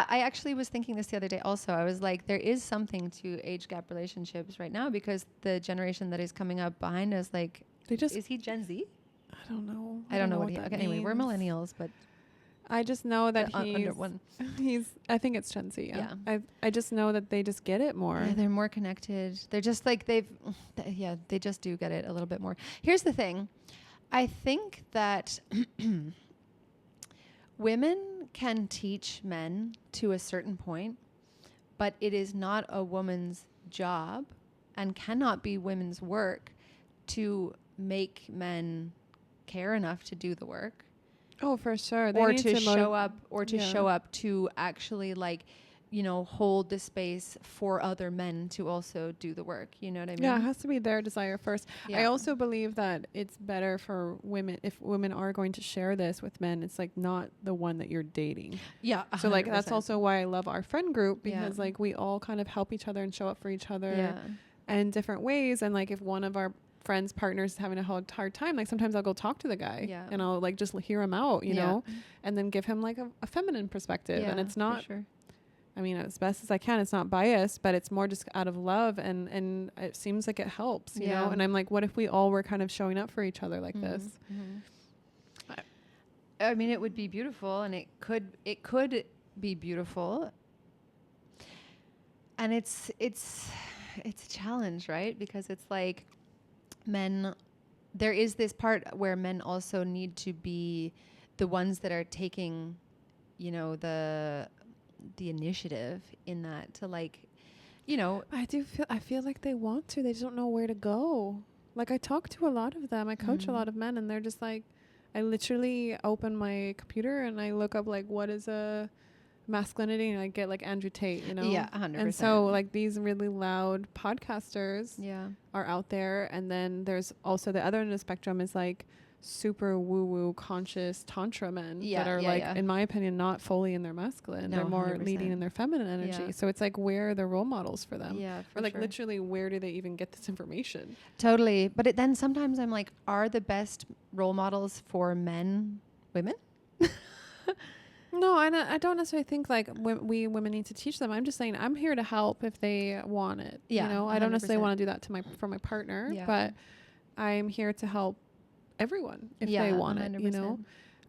actually was thinking this the other day also. I was like, there is something to age gap relationships right now because the generation that is coming up behind us, like, is he Gen Z? I don't know. I don't know what he. Okay, anyway, we're millennials, but I just know that he's. I think it's Gen Z. Yeah. I just know that they just get it more. Yeah, they're more connected. They're just like they just do get it a little bit more. Here's the thing, I think that women can teach men to a certain point, but it is not a woman's job, and cannot be women's work to make men care enough to do the work. Oh, for sure. Or to show up to actually like, you know, hold the space for other men to also do the work. You know what I mean? Yeah, it has to be their desire first. Yeah. I also believe that it's better for women, if women are going to share this with men, it's like not the one that you're dating. Yeah. 100%. So like, that's also why I love our friend group, because like we all kind of help each other and show up for each other in different ways. And like if one of our friends, partners having a hard time, like sometimes I'll go talk to the guy and I'll like just hear him out, you know, and then give him like a feminine perspective. And it's not, I mean, as best as I can, it's not biased, but it's more just out of love. And it seems like it helps, you know? And I'm like, what if we all were kind of showing up for each other like this? I mean, it would be beautiful, and it could be beautiful. And it's a challenge, right? Because it's like, men, there is this part where men also need to be the ones that are taking, you know, the initiative in that, to like, you know. I feel like they want to, they just don't know where to go. Like I talk to a lot of them, I coach a lot of men, and they're just like, I literally open my computer and I look up like, what is a masculinity, and I get like Andrew Tate, you know. 100%. And so like these really loud podcasters are out there, and then there's also the other end of the spectrum is like super woo-woo conscious tantra men that are in my opinion not fully in their masculine. They're more 100%. Leading in their feminine energy. So it's like, where are the role models for them? Or like literally, where do they even get this information? Totally. But then sometimes I'm like, are the best role models for men women? No, I don't necessarily think like we women need to teach them. I'm just saying I'm here to help if they want it. You know, I don't necessarily want to do that for my partner, but I'm here to help everyone if they want 100%. It. You know,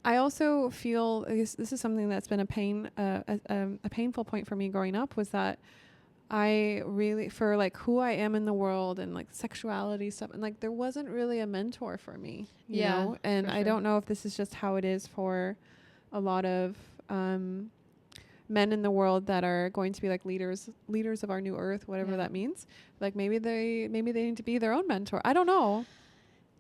I also feel this is something that's been a painful point for me growing up, was that I really, for like who I am in the world and like sexuality stuff, and like there wasn't really a mentor for me. You know, and I don't know if this is just how it is for a lot of men in the world that are going to be like leaders of our new earth, whatever that means. Like maybe they need to be their own mentor. I don't know.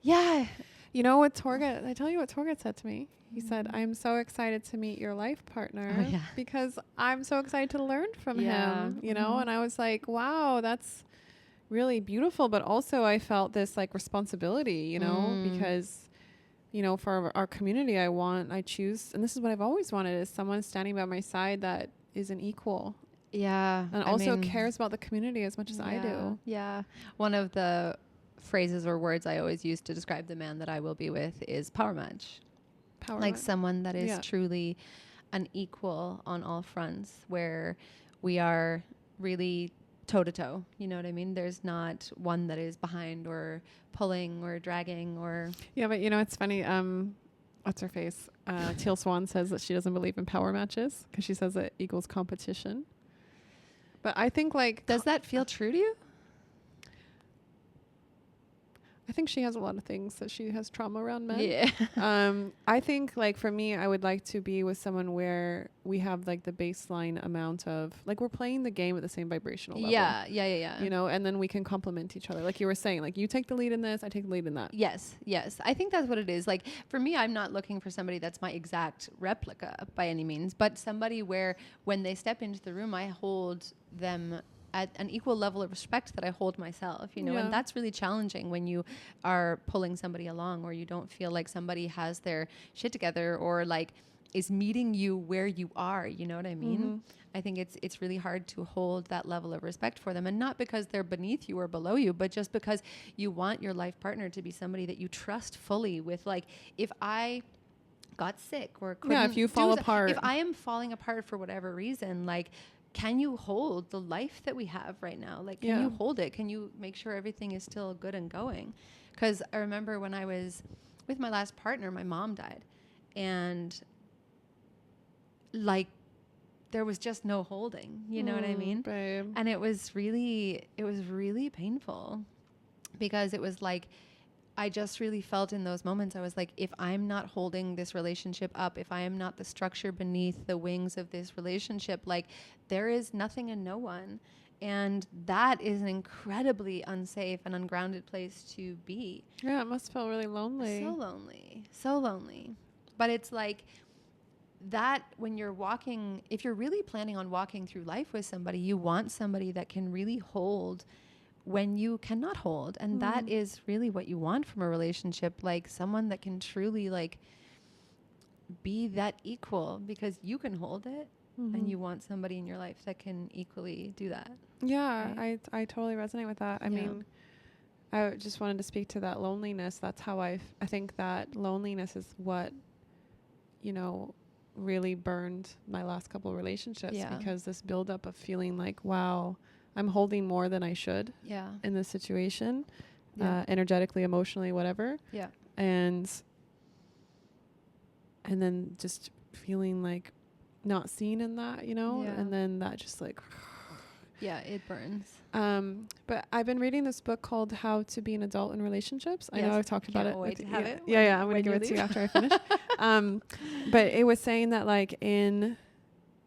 Yeah. You know what Torga, I tell you what Torga said to me. He said, I'm so excited to meet your life partner because I'm so excited to learn from him, you know? And I was like, wow, that's really beautiful, but also I felt this like responsibility, you know, because, you know, for our community, I choose, and this is what I've always wanted, is someone standing by my side that is an equal. Yeah. And also cares about the community as much as I do. Yeah. One of the phrases or words I always use to describe the man that I will be with is power match. Someone that is truly an equal on all fronts, where we are really toe to toe. You know what I mean? There's not one that is behind or pulling or dragging or. Yeah, but you know, it's funny. What's her face? Teal Swan says that she doesn't believe in power matches because she says it equals competition. But I think like... Does that feel true to you? I think she has a lot of things that she has trauma around men. Yeah. I think like for me, I would like to be with someone where we have like the baseline amount of like we're playing the game at the same vibrational level. Yeah. You know, and then we can complement each other. Like you were saying, like you take the lead in this, I take the lead in that. Yes. I think that's what it is. Like for me, I'm not looking for somebody that's my exact replica by any means, but somebody where when they step into the room, I hold them at an equal level of respect that I hold myself, you know, and that's really challenging when you are pulling somebody along or you don't feel like somebody has their shit together or like is meeting you where you are, you know what I mean? I think it's really hard to hold that level of respect for them, and not because they're beneath you or below you, but just because you want your life partner to be somebody that you trust fully with. Like if I got sick or couldn't if you fall apart, if I am falling apart for whatever reason, like, can you hold the life that we have right now? Like, can you hold it? Can you make sure everything is still good and going? Because I remember when I was with my last partner, my mom died. And, like, there was just no holding. You know what I mean? Babe. And it was really painful. Because it was like, I just really felt in those moments, I was like, if I'm not holding this relationship up, if I am not the structure beneath the wings of this relationship, like there is nothing and no one. And that is an incredibly unsafe and ungrounded place to be. Yeah, it must feel really lonely. So lonely. But it's like that when you're walking, if you're really planning on walking through life with somebody, you want somebody that can really hold when you cannot hold. And that is really what you want from a relationship, like someone that can truly like be that equal, because you can hold it and you want somebody in your life that can equally do that. Yeah, right? I totally resonate with that. I mean, I just wanted to speak to that loneliness. That's how I think that loneliness is what, you know, really burned my last couple of relationships, because this buildup of feeling like, wow, I'm holding more than I should in this situation, energetically, emotionally, whatever. Yeah. And then just feeling like not seen in that, you know, and then that just like, it burns. But I've been reading this book called How to Be an Adult in Relationships. I know I've talked about it. Wait to have it. Yeah. I'm going to give it to you after I finish. But it was saying that like in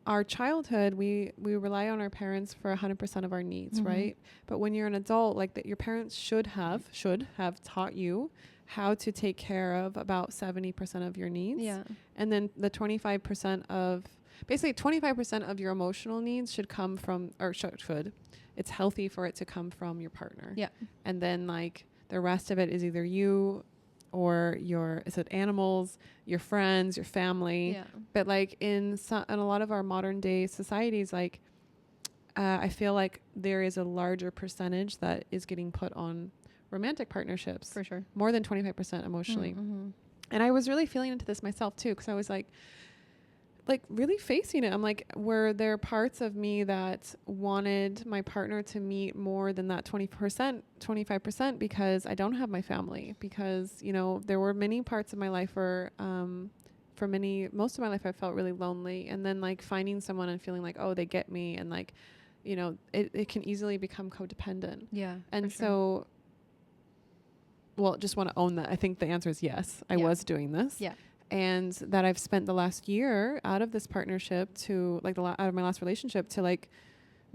our childhood, we rely on our parents for 100% of our needs, right? But when you're an adult, like that, your parents should have taught you how to take care of about 70% of your needs. Yeah. And then the 25% of your emotional needs should come from, or should. It's healthy for it to come from your partner. Yeah. And then like the rest of it is either you or animals, your friends, your family. Yeah. But like in a lot of our modern day societies, like I feel like there is a larger percentage that is getting put on romantic partnerships. For sure. More than 25% emotionally. And I was really feeling into this myself too, because I was like really facing it. I'm like, were there parts of me that wanted my partner to meet more than that 25% because I don't have my family, because, you know, there were many parts of my life where, most of my life I felt really lonely, and then like finding someone and feeling like, oh, they get me. And like, you know, it can easily become codependent. Yeah. And so, well, just want to own that. I think the answer is yes. I was doing this. Yeah. And that I've spent the last year out of this partnership to like out of my last relationship to like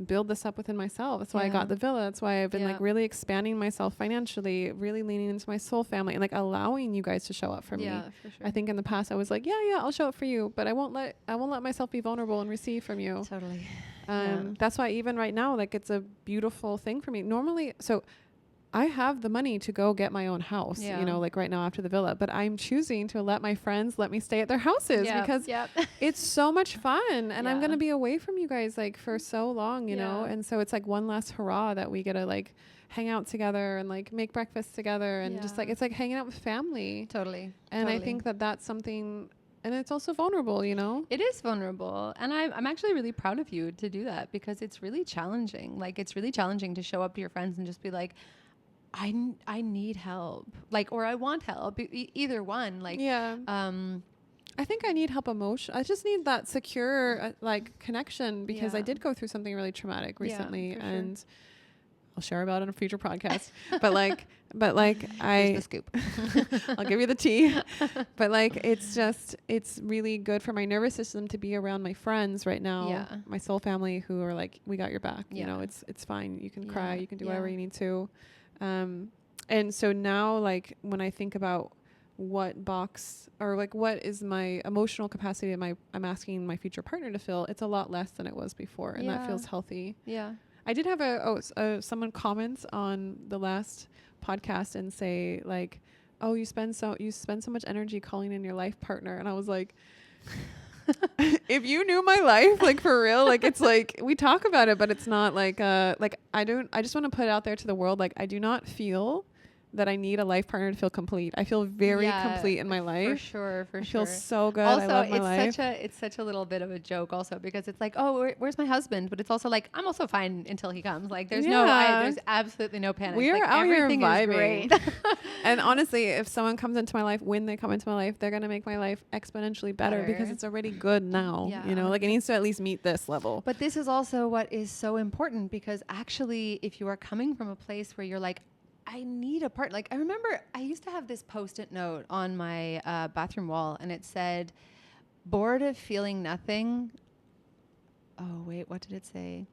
build this up within myself. That's why I got the villa. That's why I've been like really expanding myself financially, really leaning into my soul family, and like allowing you guys to show up for me. For sure. I think in the past I was like, yeah, I'll show up for you, but I won't let myself be vulnerable and receive from you. Totally. That's why even right now, like, it's a beautiful thing for me. Normally, so I have the money to go get my own house, you know, like right now after the villa, but I'm choosing to let my friends let me stay at their houses because it's so much fun, and I'm going to be away from you guys like for so long, you know? And so it's like one last hurrah that we get to like hang out together and like make breakfast together and just like, it's like hanging out with family. Totally. And I think that that's something, and it's also vulnerable, you know? It is vulnerable. And I'm actually really proud of you to do that, because it's really challenging. Like, it's really challenging to show up to your friends and just be like, I need help, like, or I want help, either one. Like, I think I need help emotion. I just need that secure like connection, because I did go through something really traumatic recently, and I'll share about it on a future podcast. but like Here's the scoop. I'll give you the tea. But like, it's really good for my nervous system to be around my friends right now, my soul family, who are like, we got your back. You know, it's fine. You can cry. You can do whatever you need to. And so now, like, when I think about what box, or like what is my emotional capacity that I'm asking my future partner to fill, it's a lot less than it was before, and that feels healthy. I did have someone comments on the last podcast and say like, oh, you spend so much energy calling in your life partner, and I was like, if you knew my life, like, for real, like, it's like we talk about it, but it's not like I just want to put it out there to the world, like, I do not feel that I need a life partner to feel complete. I feel very complete in my life. For sure. I feel so good. Also, I love my life. It's such a little bit of a joke also, because it's like, oh, where's my husband? But it's also like, I'm also fine until he comes. Like, there's there's absolutely no panic. We're like, out here everything vibing. is great. And honestly, if someone comes into my life, when they come into my life, they're going to make my life exponentially better, because it's already good now. You know, like, it needs to at least meet this level. But this is also what is so important, because actually, if you are coming from a place where you're like, I need a partner. Like, I remember I used to have this Post-it note on my bathroom wall, and it said, bored of feeling nothing. Oh, wait, what did it say?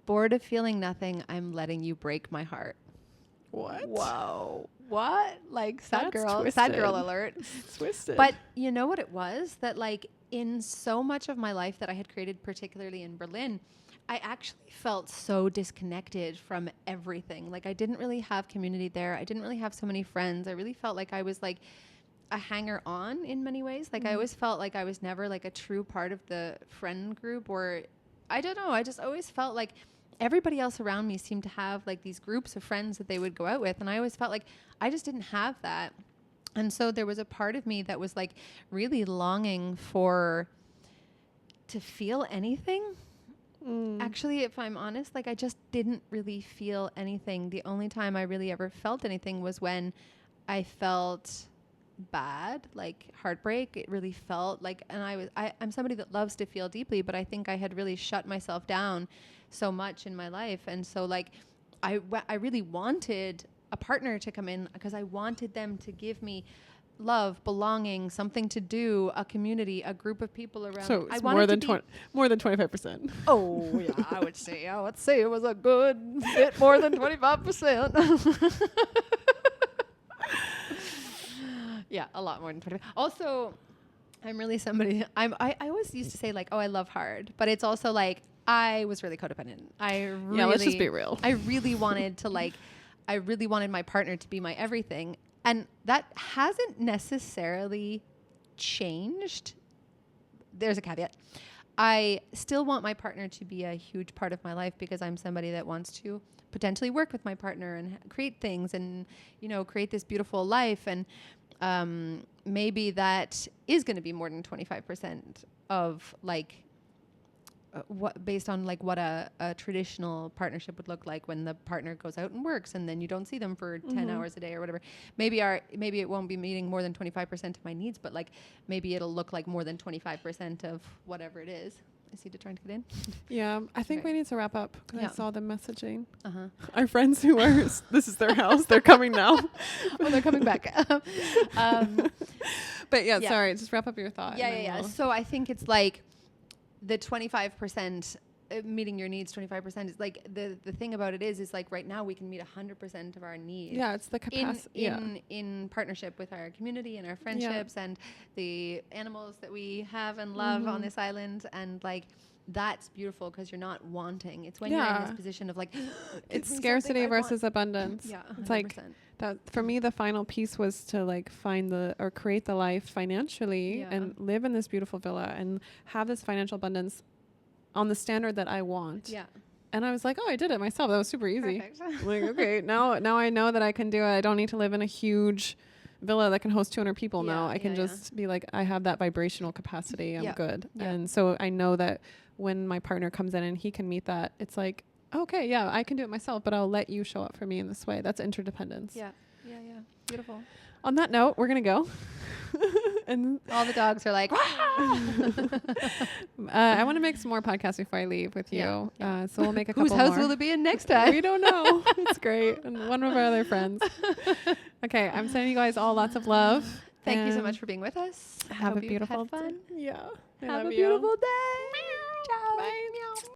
Bored of feeling nothing, I'm letting you break my heart. What? Whoa. What? Like, sad girl alert. Twisted. But you know what it was? That, like, in so much of my life that I had created, particularly in Berlin, I actually felt so disconnected from everything. Like, I didn't really have community there. I didn't really have so many friends. I really felt like I was like a hanger on in many ways. Like, I always felt like I was never like a true part of the friend group, or I don't know. I just always felt like everybody else around me seemed to have like these groups of friends that they would go out with. And I always felt like I just didn't have that. And so there was a part of me that was like really longing to feel anything. Actually, if I'm honest, like, I just didn't really feel anything. The only time I really ever felt anything was when I felt bad, like heartbreak. It really felt like, and I'm somebody that loves to feel deeply, but I think I had really shut myself down so much in my life. And so, like, I really wanted a partner to come in, because I wanted them to give me love, belonging, something to do, a community, a group of people around. So it's more than 25%. Oh yeah, I would say it was a good bit more than 25%. Yeah, a lot more than 25%. Also, I'm really somebody. I always used to say like, oh, I love hard, but it's also like I was really codependent. Let's just be real. I really wanted my partner to be my everything. And that hasn't necessarily changed. There's a caveat. I still want my partner to be a huge part of my life, because I'm somebody that wants to potentially work with my partner and create things and, you know, create this beautiful life. And maybe that is going to be more than 25% of like what based on like what a traditional partnership would look like, when the partner goes out and works and then you don't see them for 10 hours a day or whatever. Maybe it won't be meeting more than 25% of my needs, but like maybe it'll look like more than 25% of whatever it is. Is he trying to get in? Yeah, I think we need to wrap up, because I saw them messaging. Uh-huh. Our friends who are, this is their house, they're coming now. Oh, they're coming back. But sorry, just wrap up your thought. Yeah. So I think it's like the 25%, meeting your needs 25% is like the thing about it is like right now we can meet 100% of our needs. Yeah, it's the capacity in partnership with our community and our friendships and the animals that we have and love on this island, and like that's beautiful because you're not wanting. It's when you're in this position of like, it's scarcity versus abundance. Yeah, 100%. It's like that for me. The final piece was to like create the life financially and live in this beautiful villa and have this financial abundance on the standard that I want. Yeah. And I was like, oh, I did it myself. That was super easy. Perfect. Like, okay, now I know that I can do it. I don't need to live in a huge villa that can host 200 people now. I can just be like, I have that vibrational capacity. I'm good. Yeah. And so I know that when my partner comes in and he can meet that, it's like, okay, yeah, I can do it myself, but I'll let you show up for me in this way. That's interdependence. Yeah. Yeah. Yeah. Beautiful. On that note, we're going to go. And all the dogs are like, I want to make some more podcasts before I leave with you. Yeah. So we'll make a couple more. Whose house more. will it be in next time? We don't know. It's great. And one of our other friends. Okay. I'm sending you guys all lots of love. Thank you so much for being with us. Have a beautiful fun. Yeah. Have a beautiful day. Ciao. Bye.